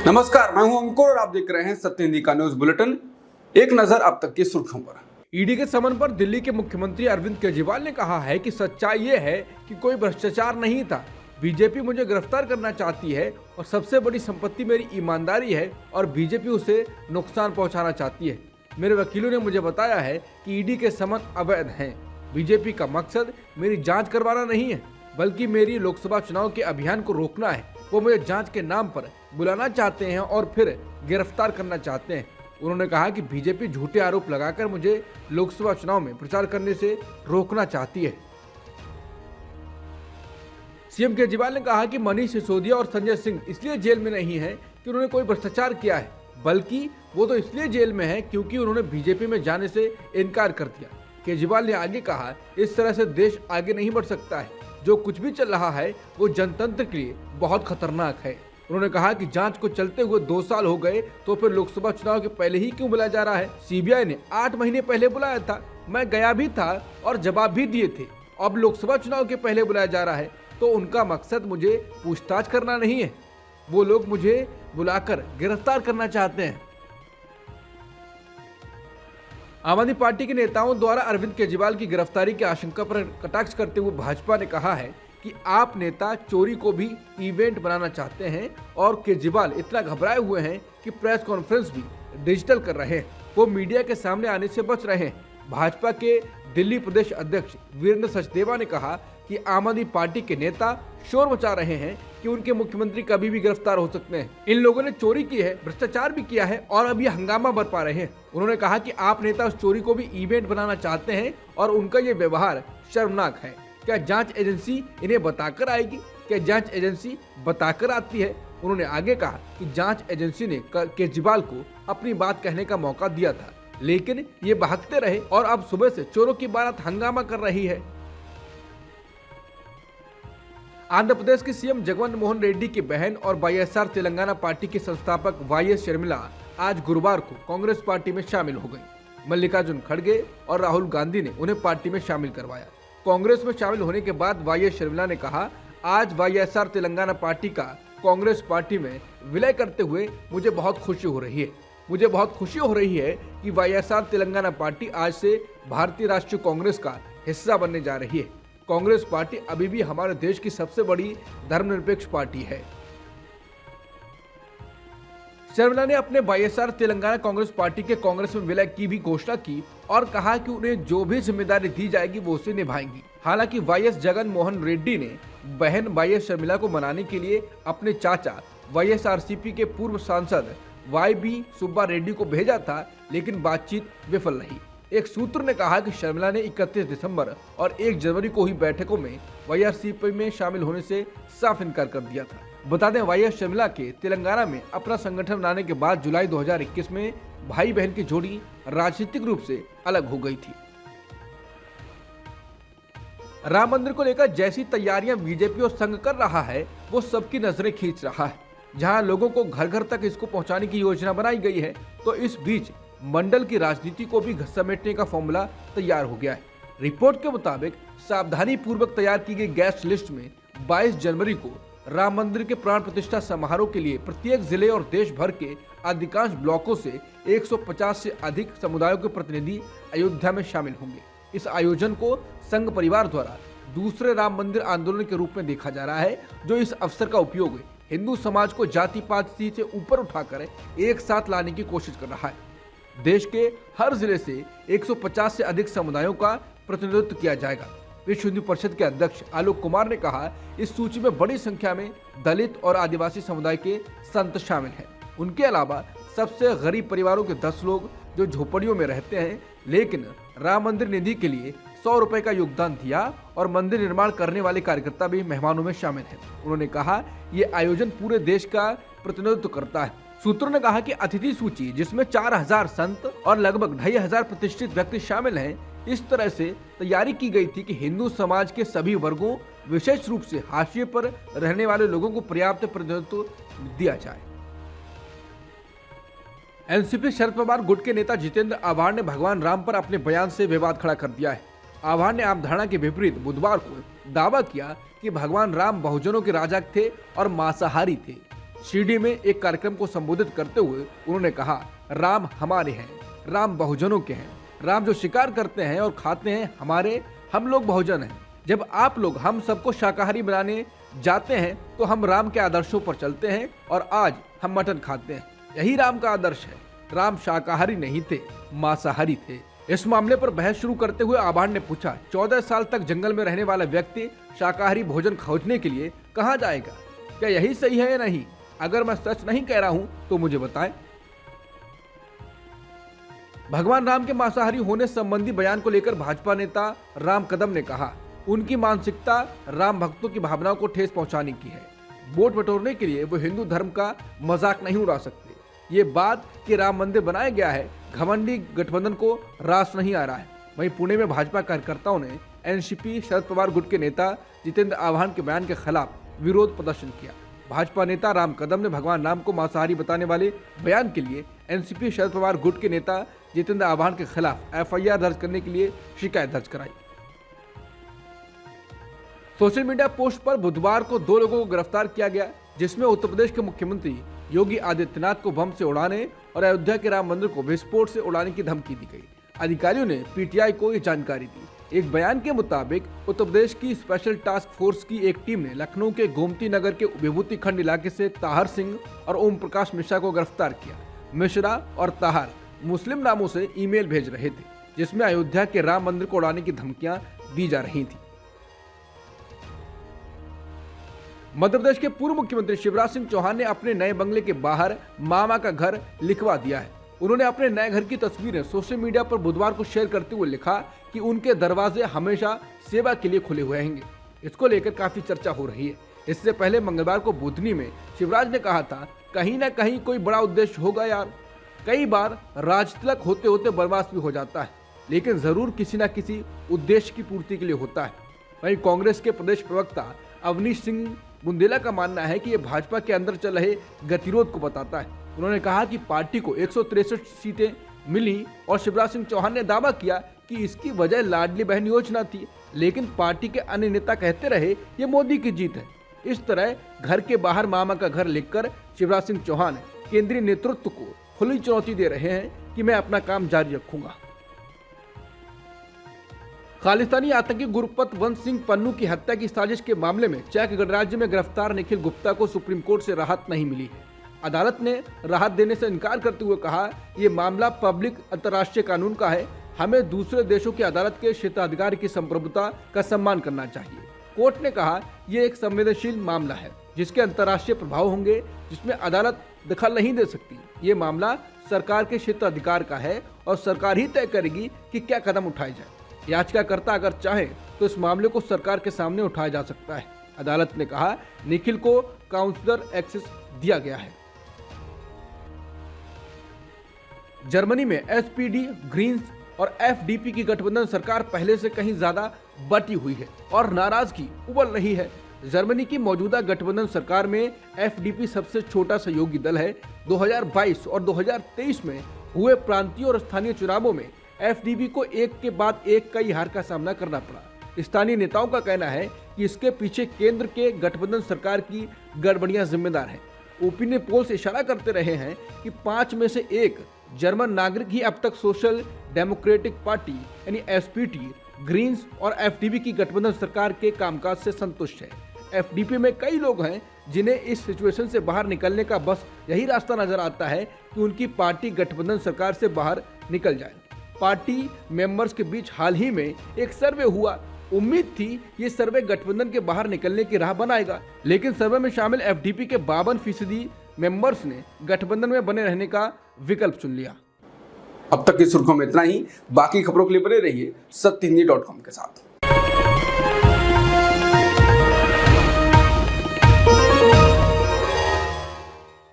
नमस्कार, मैं हूं अंकुर और आप देख रहे हैं सत्य हिंदी का न्यूज बुलेटिन। एक नजर अब तक की सुर्खियों पर। ईडी के समन पर दिल्ली के मुख्यमंत्री अरविंद केजरीवाल ने कहा है कि सच्चाई ये है कि कोई भ्रष्टाचार नहीं था। बीजेपी मुझे गिरफ्तार करना चाहती है और सबसे बड़ी संपत्ति मेरी ईमानदारी है और बीजेपी उसे नुकसान पहुंचाना चाहती है। मेरे वकीलों ने मुझे बताया है कि ईडी के समन अवैध हैं। बीजेपी का मकसद मेरी जांच करवाना नहीं है, बल्कि मेरी लोकसभा चुनाव के अभियान को रोकना है। वो मुझे जांच के नाम पर बुलाना चाहते हैं और फिर गिरफ्तार करना चाहते हैं। उन्होंने कहा कि बीजेपी झूठे आरोप लगाकर मुझे लोकसभा चुनाव में प्रचार करने से रोकना चाहती है। सीएम केजरीवाल ने कहा कि मनीष सिसोदिया और संजय सिंह इसलिए जेल में नहीं है कि उन्होंने कोई भ्रष्टाचार किया है, बल्कि वो तो इसलिए जेल में है क्योंकि उन्होंने बीजेपी में जाने से इनकार कर दिया। केजरीवाल ने आगे कहा, इस तरह से देश आगे नहीं बढ़ सकता है। जो कुछ भी चल रहा है वो जनतंत्र के लिए बहुत खतरनाक है। उन्होंने कहा कि जांच को चलते हुए 2 साल हो गए तो फिर लोकसभा चुनाव के पहले ही क्यों बुलाया जा रहा है। सीबीआई ने 8 महीने पहले बुलाया था, मैं गया भी था और जवाब भी दिए थे। अब लोकसभा चुनाव के पहले बुलाया जा रहा है तो उनका मकसद मुझे पूछताछ करना नहीं है, वो लोग मुझे बुलाकर गिरफ्तार करना चाहते हैं। आम आदमी पार्टी के नेताओं द्वारा अरविंद केजरीवाल की गिरफ्तारी की आशंका पर कटाक्ष करते हुए भाजपा ने कहा है कि आप नेता चोरी को भी इवेंट बनाना चाहते हैं और केजरीवाल इतना घबराए हुए हैं कि प्रेस कॉन्फ्रेंस भी डिजिटल कर रहे हैं। वो मीडिया के सामने आने से बच रहे हैं। भाजपा के दिल्ली प्रदेश अध्यक्ष वीरेंद्र सचदेवा ने कहा कि आम आदमी पार्टी के नेता शोर मचा रहे हैं कि उनके मुख्यमंत्री कभी भी गिरफ्तार हो सकते हैं। इन लोगों ने चोरी की है, भ्रष्टाचार भी किया है और अब ये हंगामा बरपा रहे हैं। उन्होंने कहा कि आप नेता उस चोरी को भी इवेंट बनाना चाहते हैं और उनका ये व्यवहार शर्मनाक है। क्या जांच एजेंसी इन्हें बताकर आएगी? क्या जांच एजेंसी बताकर आती है? उन्होंने आगे कहा कि जांच एजेंसी ने केजरीवाल को अपनी बात कहने का मौका दिया था, लेकिन ये भागते रहे और अब सुबह से चोरों की बारात हंगामा कर रही है। आंध्र प्रदेश के सीएम जगन मोहन रेड्डी की बहन और वाईएसआर तेलंगाना पार्टी की संस्थापक वाईएस शर्मिला आज गुरुवार को कांग्रेस पार्टी में शामिल हो गई। मल्लिकार्जुन खड़गे और राहुल गांधी ने उन्हें पार्टी में शामिल करवाया। कांग्रेस में शामिल होने के बाद वाईएस शर्मिला ने कहा, आज वाईएसआर तेलंगाना पार्टी का कांग्रेस पार्टी में विलय करते हुए मुझे बहुत खुशी हो रही है। मुझे बहुत खुशी हो रही है कि वाईएसआर तेलंगाना पार्टी आज से भारतीय राष्ट्रीय कांग्रेस का हिस्सा बनने जा रही है। कांग्रेस पार्टी अभी भी हमारे देश की सबसे बड़ी धर्मनिरपेक्ष पार्टी है। शर्मिला ने अपने वाईएसआर तेलंगाना कांग्रेस पार्टी के कांग्रेस में विलय की भी घोषणा की और कहा कि उन्हें जो भी जिम्मेदारी दी जाएगी वो उसे निभाएंगी। हालांकि वाईएस जगन मोहन रेड्डी ने बहन वाईएस शर्मिला को मनाने के लिए अपने चाचा वाईएसआरसीपी के पूर्व सांसद वाईबी सुब्बा रेड्डी को भेजा था, लेकिन बातचीत विफल रही। एक सूत्र ने कहा कि शर्मिला ने 31 दिसंबर और 1 जनवरी को हुई बैठकों में वाईआरसीपी में शामिल होने से साफ इनकार कर दिया था। बता दें, वाईएस शर्मिला के तेलंगाना में अपना संगठन बनाने के बाद जुलाई 2021 में भाई बहन की जोड़ी राजनीतिक रूप से अलग हो गई थी। राम मंदिर को लेकर जैसी तैयारियां बीजेपी और संघ कर रहा है वो सबकी नजरें खींच रहा है। जहां लोगों को घर घर तक इसको पहुंचाने की योजना बनाई गई है, तो इस बीच मंडल की राजनीति को भी समेटने का फॉर्मूला तैयार हो गया है। रिपोर्ट के मुताबिक सावधानी पूर्वक तैयार की गई गेस्ट लिस्ट में 22 जनवरी को राम मंदिर के प्राण प्रतिष्ठा समारोह के लिए प्रत्येक जिले और देश भर के अधिकांश ब्लॉकों से 150 से अधिक समुदायों के प्रतिनिधि अयोध्या में शामिल होंगे। इस आयोजन को संघ परिवार द्वारा दूसरे राम मंदिर आंदोलन के रूप में देखा जा रहा है, जो इस अवसर का उपयोग हिंदू समाज को जाति पाति से ऊपर उठाकर एक साथ लाने की कोशिश कर रहा है। देश के हर जिले से 150 से अधिक समुदायों का प्रतिनिधित्व किया जाएगा। विश्व हिंदू परिषद के अध्यक्ष आलोक कुमार ने कहा, इस सूची में बड़ी संख्या में दलित और आदिवासी समुदाय के संत शामिल हैं। उनके अलावा सबसे गरीब परिवारों के 10 लोग जो झोपड़ियों में रहते हैं, लेकिन राम मंदिर निधि के लिए 100 रुपए का योगदान दिया और मंदिर निर्माण करने वाले कार्यकर्ता भी मेहमानों में शामिल हैं। उन्होंने कहा, ये आयोजन पूरे देश का प्रतिनिधित्व करता है। सूत्रों ने कहा कि अतिथि सूची, जिसमें 4000 संत और लगभग 2500 प्रतिष्ठित व्यक्ति शामिल हैं, इस तरह से तैयारी की गई थी कि हिंदू समाज के सभी वर्गों, विशेष रूप से हाशिए पर रहने वाले लोगों को पर्याप्त प्रतिनिधित्व दिया जाए। एनसीपी शरद पवार गुट के नेता जितेंद्र आव्हाड ने भगवान राम पर अपने बयान से विवाद खड़ा कर दिया है। आव्हाड ने अवधारणा के विपरीत बुधवार को दावा किया कि भगवान राम बहुजनों के राजा थे और मांसाहारी थे। शिरडी में एक कार्यक्रम को संबोधित करते हुए उन्होंने कहा, राम हमारे हैं, राम बहुजनों के हैं। राम जो शिकार करते हैं और खाते हैं हमारे, हम लोग बहुजन हैं। जब आप लोग हम सबको शाकाहारी बनाने जाते हैं तो हम राम के आदर्शों पर चलते हैं और आज हम मटन खाते हैं। यही राम का आदर्श है। राम शाकाहारी नहीं थे, मांसाहारी थे। इस मामले पर बहस शुरू करते हुए आभार ने पूछा, 14 साल तक जंगल में रहने वाला व्यक्ति शाकाहारी भोजन खोजने के लिए कहाँ जाएगा? क्या यही सही है या नहीं? अगर मैं सच नहीं कह रहा हूं तो मुझे बताएं। भगवान राम के मांसाहारी होने संबंधी बयान को लेकर भाजपा नेता राम कदम ने कहा, उनकी मानसिकता राम भक्तों की भावनाओं को ठेस पहुंचाने की है। वोट बटोरने के लिए वो हिंदू धर्म का मजाक नहीं उड़ा सकते। ये बात कि राम मंदिर बनाया गया है, घमंडी गठबंधन को रास नहीं आ रहा है। वहीं पुणे में भाजपा कार्यकर्ताओं ने एनसीपी शरद पवार गुट के नेता जितेंद्र आह्वान के बयान के खिलाफ विरोध प्रदर्शन किया। भाजपा नेता राम कदम ने भगवान राम को मांसाहारी बताने वाले बयान के लिए एनसीपी शरद पवार गुट के नेता जितेंद्र आह्वान के खिलाफ एफआईआर दर्ज करने के लिए शिकायत दर्ज कराई। सोशल मीडिया पोस्ट पर बुधवार को 2 लोगों को गिरफ्तार किया गया, जिसमें उत्तर प्रदेश के मुख्यमंत्री योगी आदित्यनाथ को बम से उड़ाने और अयोध्या के राम मंदिर को विस्फोट से उड़ाने की धमकी दी गई। अधिकारियों ने पीटीआई को ये जानकारी दी। एक बयान के मुताबिक उत्तर प्रदेश की स्पेशल टास्क फोर्स की एक टीम ने लखनऊ के गोमती नगर के विभूति खंड इलाके से ताहर सिंह और ओम प्रकाश मिश्रा को गिरफ्तार किया। मिश्रा और ताहर मुस्लिम नामों से ईमेल भेज रहे थे, जिसमें अयोध्या के राम मंदिर को उड़ाने की धमकियां दी जा रही थी। मध्य प्रदेश के पूर्व मुख्यमंत्री शिवराज सिंह चौहान ने अपने नए बंगले के बाहर मामा का घर लिखवा दिया है। उन्होंने अपने नए घर की तस्वीरें सोशल मीडिया पर बुधवार को शेयर करते हुए लिखा कि उनके दरवाजे हमेशा सेवा के लिए खुले हुए रहेंगे। इसको लेकर काफी चर्चा हो रही है। इससे पहले मंगलवार को बुधनी में शिवराज ने कहा था, कहीं ना कहीं कोई बड़ा उद्देश्य होगा यार। कई बार राजतिलक होते होते बर्बाद भी हो जाता है, लेकिन जरूर किसी न किसी उद्देश्य की पूर्ति के लिए होता है। वहीं कांग्रेस के प्रदेश प्रवक्ता अवनीश सिंह बुंदेला का मानना है कि यह भाजपा के अंदर चल रहे गतिरोध को बताता है। उन्होंने कहा कि पार्टी को 163 सीटें मिली और शिवराज सिंह चौहान ने दावा किया कि इसकी वजह लाडली बहन योजना थी, लेकिन पार्टी के अन्य नेता कहते रहे ये मोदी की जीत है। इस तरह घर के बाहर मामा का घर लिखकर शिवराज सिंह चौहान केंद्रीय नेतृत्व को खुली चुनौती दे रहे हैं कि मैं अपना काम जारी रखूंगा। खालिस्तानी आतंकी गुरपत वंश सिंह पन्नू की हत्या की साजिश के मामले में चैक गणराज्य में गिरफ्तार निखिल गुप्ता को सुप्रीम कोर्ट से राहत नहीं मिली है। अदालत ने राहत देने से इनकार करते हुए कहा, ये मामला पब्लिक अंतर्राष्ट्रीय कानून का है, हमें दूसरे देशों की अदालत के क्षेत्राधिकार की संप्रभुता का सम्मान करना चाहिए। कोर्ट ने कहा, यह एक संवेदनशील मामला है जिसके अंतर्राष्ट्रीय प्रभाव होंगे, जिसमें अदालत दखल नहीं दे सकती। ये मामला सरकार के क्षेत्राधिकार का है और सरकार ही तय करेगी कि क्या कदम उठाए जाए। याचिकाकर्ता अगर चाहे तो इस मामले को सरकार के सामने उठाया जा सकता है। अदालत ने कहा, निखिल को काउंसलर एक्सेस दिया गया है। जर्मनी में एसपीडी, ग्रीन्स और एफडीपी की गठबंधन सरकार पहले से कहीं ज्यादा बटी हुई है और नाराजगी उबल रही है। जर्मनी की मौजूदा गठबंधन सरकार में एफडीपी सबसे छोटा सहयोगी दल है। 2022 और 2023 में हुए प्रांतीय और स्थानीय चुनावों में एफडीपी को एक के बाद एक कई हार का सामना करना पड़ा। स्थानीय नेताओं का कहना है कि इसके पीछे केंद्र के गठबंधन सरकार की गड़बड़ियां जिम्मेदार हैं। ओपिनियन पोल्स इशारा करते रहे हैं कि 5 में से 1 जर्मन नागरिक ही अब तक सोशल डेमोक्रेटिक पार्टी यानी एसपीटी, ग्रीन्स और एफडीपी की गठबंधन सरकार के कामकाज से संतुष्ट है। एफडीपी में कई लोग हैं जिन्हें इस सिचुएशन से बाहर निकलने का बस यही रास्ता नजर आता है कि उनकी पार्टी गठबंधन सरकार से बाहर निकल जाए। पार्टी मेंबर्स के बीच हाल ही में एक सर्वे हुआ। उम्मीद थी ये सर्वे गठबंधन के बाहर निकलने की राह बनाएगा, लेकिन सर्वे में शामिल एफडीपी के 52% मेंबर्स ने गठबंधन में बने रहने का विकल्प चुन लिया। अब तक की सुर्खियों में इतना ही। बाकी खबरों के लिए बने रहिए सत्यहिंदी.com के साथ।